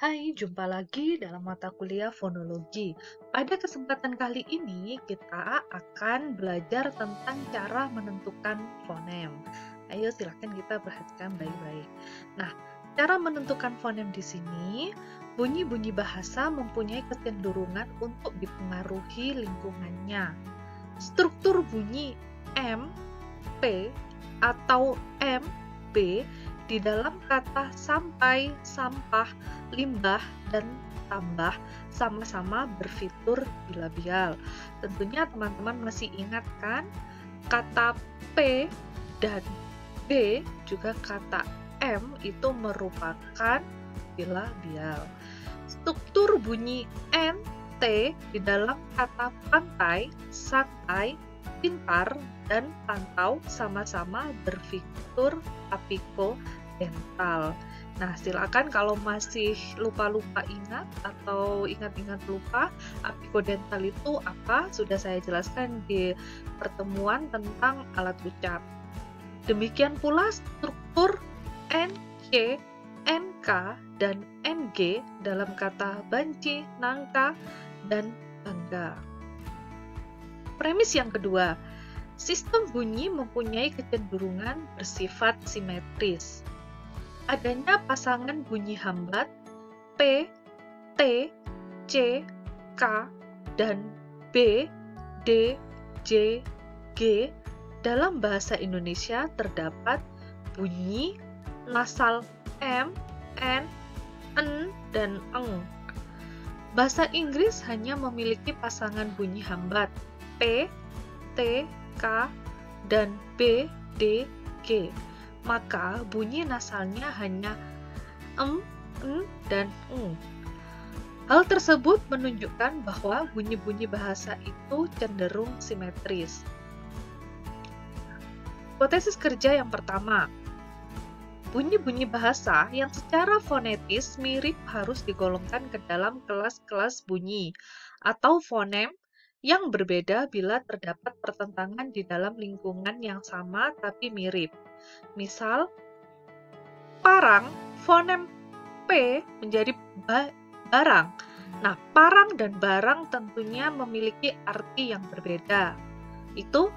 Hai, jumpa lagi dalam mata kuliah fonologi. Pada kesempatan kali ini, kita akan belajar tentang cara menentukan fonem. Ayo, silakan kita perhatikan baik-baik. Nah, cara menentukan fonem di sini, bunyi-bunyi bahasa mempunyai kecenderungan untuk dipengaruhi lingkungannya. Struktur bunyi M, P, atau M, B di dalam kata sampai, sampah, limbah, dan tambah sama-sama berfitur bilabial. Tentunya teman-teman masih ingat kan? Kata P dan B juga kata M itu merupakan bilabial. Struktur bunyi N, T di dalam kata pantai, santai, pintar, dan pantau sama-sama berfitur apikodental. Nah, silakan kalau masih lupa-lupa ingat atau ingat-ingat lupa, apikodental itu apa? Sudah saya jelaskan di pertemuan tentang alat ucap. Demikian pula struktur NC, NK, dan NG dalam kata banci, nangka, dan bangga. Premis yang kedua, sistem bunyi mempunyai kecenderungan bersifat simetris. Adanya pasangan bunyi hambat P, T, C, K, dan B, D, J, G dalam bahasa Indonesia terdapat bunyi nasal M, N, N, dan eng. Bahasa Inggris hanya memiliki pasangan bunyi hambat P, T, K, dan B, D, G. Maka bunyi nasalnya hanya N, dan eng. Hal tersebut menunjukkan bahwa bunyi-bunyi bahasa itu cenderung simetris. Hipotesis kerja yang pertama, bunyi-bunyi bahasa yang secara fonetis mirip harus digolongkan ke dalam kelas-kelas bunyi atau fonem yang berbeda bila terdapat pertentangan di dalam lingkungan yang sama tapi mirip. Misal, parang, fonem P menjadi barang. Nah, parang dan barang tentunya memiliki arti yang berbeda. Itu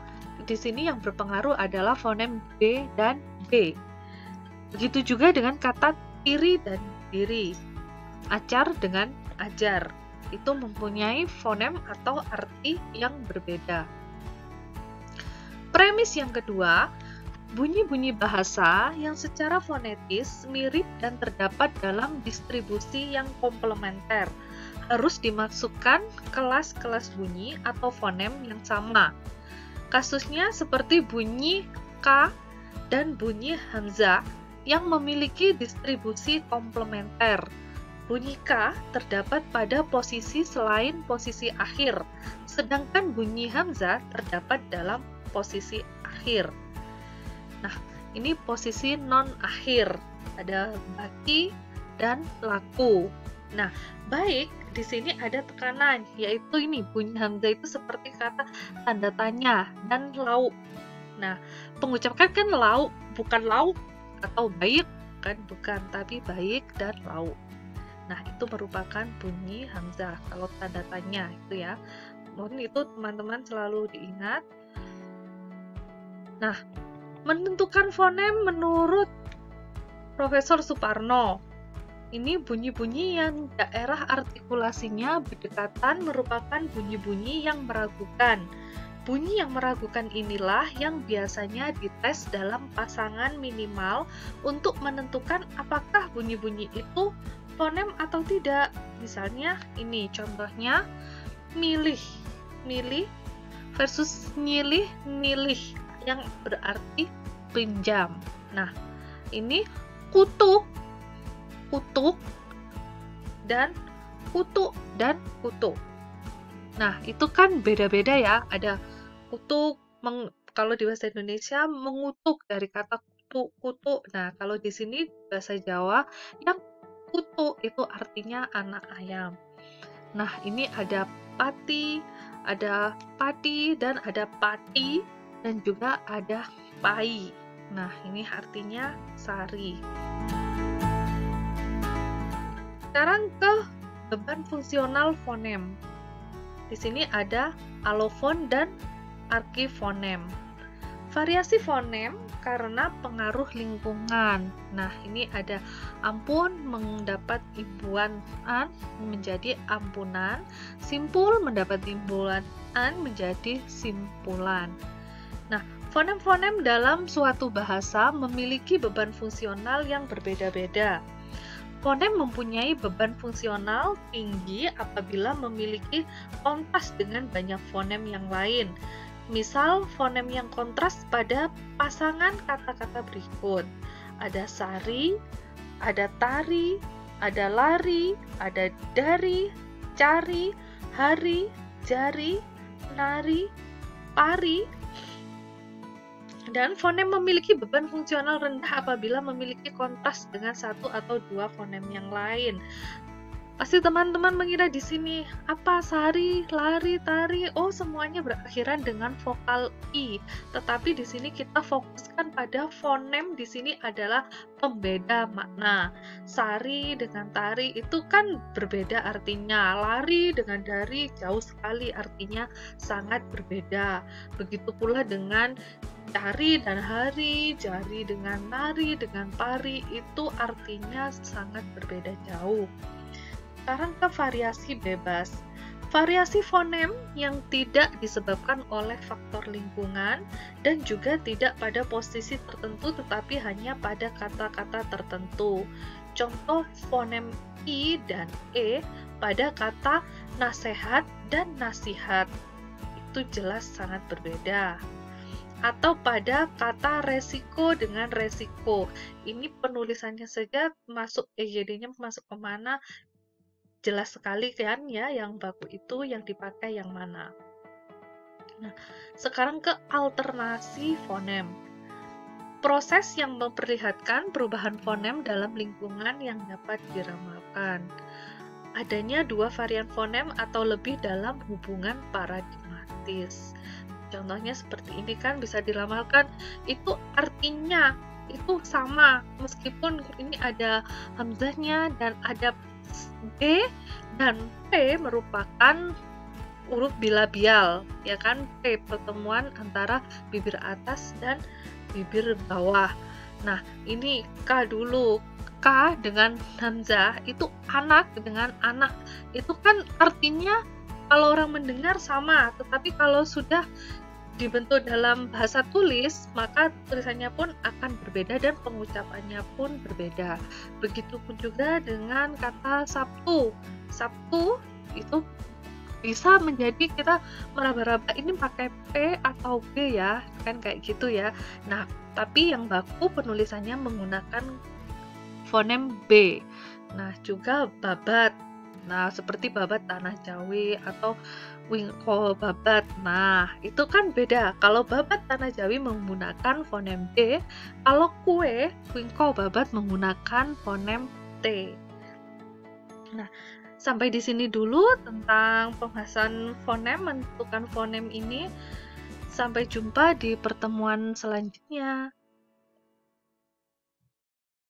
di sini yang berpengaruh adalah fonem B dan B. Begitu juga dengan kata tiri dan diri, acar dengan ajar. Itu mempunyai fonem atau arti yang berbeda. Premis yang kedua, bunyi-bunyi bahasa yang secara fonetis mirip dan terdapat dalam distribusi yang komplementer harus dimasukkan kelas-kelas bunyi atau fonem yang sama. Kasusnya seperti bunyi K dan bunyi hamzah yang memiliki distribusi komplementer. Bunyi K terdapat pada posisi selain posisi akhir, sedangkan bunyi hamzah terdapat dalam posisi akhir. Nah, ini posisi non-akhir. Ada baki dan laku. Nah, baik, di sini ada tekanan, yaitu ini bunyi hamzah itu seperti kata tanda tanya dan lauk. Nah, pengucapan kan lauk, bukan lauk atau baik, kan bukan, tapi baik dan lauk. Nah, itu merupakan bunyi hamzah kalau tanda tanya itu ya. Mohon itu teman-teman selalu diingat. Nah, menentukan fonem menurut Profesor Suparno. Ini bunyi-bunyi yang daerah artikulasinya berdekatan merupakan bunyi-bunyi yang meragukan. Bunyi yang meragukan inilah yang biasanya dites dalam pasangan minimal untuk menentukan apakah bunyi-bunyi itu fonem atau tidak. Misalnya ini contohnya milih, milih versus nyilih, nilih yang berarti pinjam. Nah, ini kutuk, kutuk, dan kutuk dan kutuk. Nah, itu kan beda-beda ya. Ada kutuk, kalau di bahasa Indonesia mengutuk dari kata kutuk, kutuk. Nah, kalau di sini bahasa Jawa yang kutuk itu artinya anak ayam. Nah, ini ada pati, ada pati, dan ada pati, dan juga ada pai. Nah, ini artinya sari. Sekarang ke beban fungsional fonem. Di sini ada alofon dan arkifonem. Variasi fonem karena pengaruh lingkungan. Nah, ini ada ampun mendapat imbuhan menjadi ampunan, simpul mendapat imbuhan menjadi simpulan. Nah, fonem-fonem dalam suatu bahasa memiliki beban fungsional yang berbeda-beda. Fonem mempunyai beban fungsional tinggi apabila memiliki kontras dengan banyak fonem yang lain. Misal, fonem yang kontras pada pasangan kata-kata berikut. Ada sari, ada tari, ada lari, ada dari, cari, hari, jari, nari, pari. Dan fonem memiliki beban fungsional rendah apabila memiliki kontras dengan satu atau dua fonem yang lain. Pasti teman-teman mengira di sini apa sari, lari, tari, oh semuanya berakhiran dengan vokal i. Tetapi di sini kita fokuskan pada fonem di sini adalah pembeda makna. Sari dengan tari itu kan berbeda artinya. Lari dengan dari jauh sekali artinya sangat berbeda. Begitu pula dengan cari dan hari, jari dengan nari, dengan pari itu artinya sangat berbeda jauh. Sekarang ke variasi bebas. Variasi fonem yang tidak disebabkan oleh faktor lingkungan dan juga tidak pada posisi tertentu tetapi hanya pada kata-kata tertentu. Contoh fonem i dan e pada kata nasehat dan nasihat. Itu jelas sangat berbeda. Atau pada kata resiko dengan resiko. Ini penulisannya saja masuk EYD-nya masuk ke mana? Jelas sekali kan ya, yang baku itu yang dipakai yang mana. Nah, sekarang ke alternasi fonem. Proses yang memperlihatkan perubahan fonem dalam lingkungan yang dapat diramalkan. Adanya dua varian fonem atau lebih dalam hubungan paradigmatis. Contohnya seperti ini kan bisa diramalkan, itu artinya itu sama meskipun ini ada hamzahnya dan ada B dan P merupakan huruf bilabial, ya kan? P pertemuan antara bibir atas dan bibir bawah. Nah, ini K dulu. K dengan hamzah itu anak dengan anak. Itu kan artinya kalau orang mendengar sama, tetapi kalau sudah dibentuk dalam bahasa tulis, maka tulisannya pun akan berbeda dan pengucapannya pun berbeda. Begitupun juga dengan kata Sabtu. Sabtu itu bisa menjadi kita meraba-raba ini pakai P atau B ya, kan kayak gitu ya. Nah, tapi yang baku penulisannya menggunakan fonem B. Nah, juga babat. Nah, seperti babat tanah Jawi atau wingko babat. Nah, itu kan beda. Kalau babat tanah Jawi menggunakan fonem D, kalau kue wingko babat menggunakan fonem T. Nah, sampai di sini dulu tentang pembahasan fonem, menentukan fonem ini. Sampai jumpa di pertemuan selanjutnya.